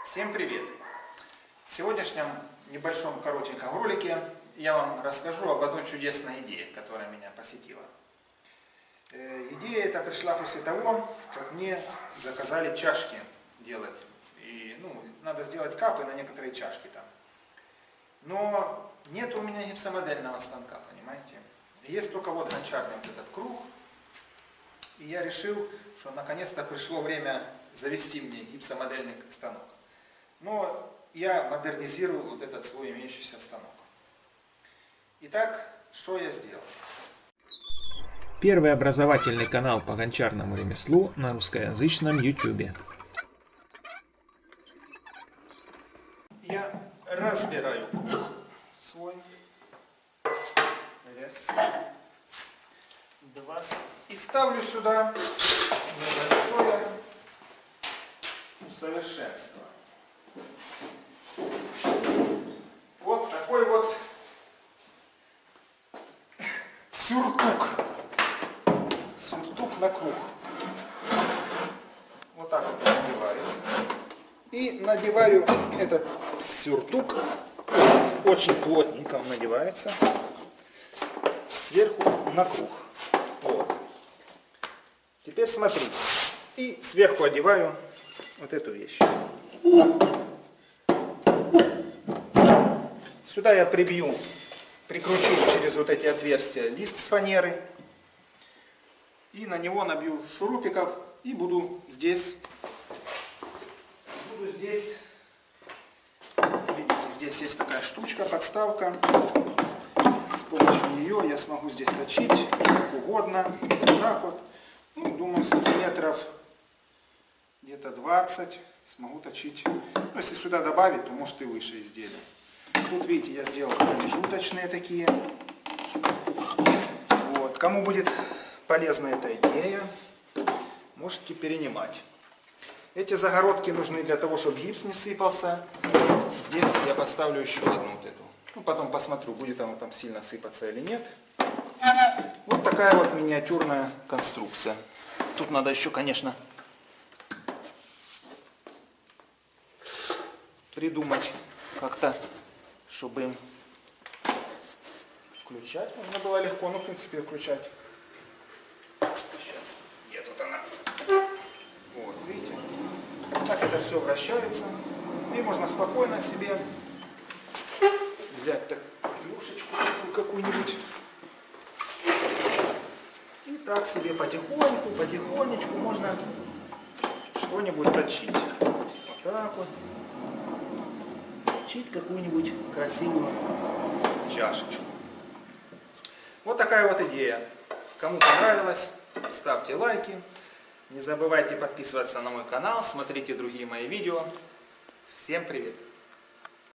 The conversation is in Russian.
Всем привет! В сегодняшнем небольшом коротеньком ролике я вам расскажу об одной чудесной идее, которая меня посетила. Идея эта пришла после того, как мне заказали чашки делать. И надо сделать капы на некоторые чашки там. Но нет у меня гипсомодельного станка, понимаете? Есть только вот гончарный вот этот круг. И я решил, что наконец-то пришло время завести мне гипсомодельный станок. Но я модернизирую вот этот свой имеющийся станок. Итак, что я сделал? Первый образовательный канал по гончарному ремеслу на русскоязычном YouTube. Я разбираю круг свой. Раз, два. И ставлю сюда небольшое усовершенствование. Вот такой вот сюртук. Сюртук на круг. Вот так вот надевается. И надеваю этот сюртук. Очень плотненько он надевается. Сверху на круг. Вот. Теперь смотрите. И сверху одеваю вот эту вещь. Сюда я прикручу через вот эти отверстия лист с фанеры. И на него набью шурупиков и буду здесь, видите, здесь есть такая штучка, подставка. С помощью нее я смогу здесь точить как угодно, вот так вот. Думаю, сантиметров где-то 20 смогу точить. Но если сюда добавить, то может и выше изделия. Тут, видите, я сделал промежуточные такие. Вот. Кому будет полезна эта идея, можете перенимать. Эти загородки нужны для того, чтобы гипс не сыпался. Здесь я поставлю еще одну вот эту. Потом посмотрю, будет оно там сильно сыпаться или нет. Вот такая вот миниатюрная конструкция. Тут надо еще, конечно, придумать как-то, чтобы включать можно было легко, но в принципе включать. Сейчас, где тут она? Вот, видите? Так это все вращается. И можно спокойно себе взять так клюшечку какую-нибудь. И так себе потихонечку можно что-нибудь точить. Вот так вот. Точить какую-нибудь красивую чашечку. Вот такая вот идея. Кому понравилось, ставьте лайки. Не забывайте подписываться на мой канал, смотрите другие мои видео. Всем привет!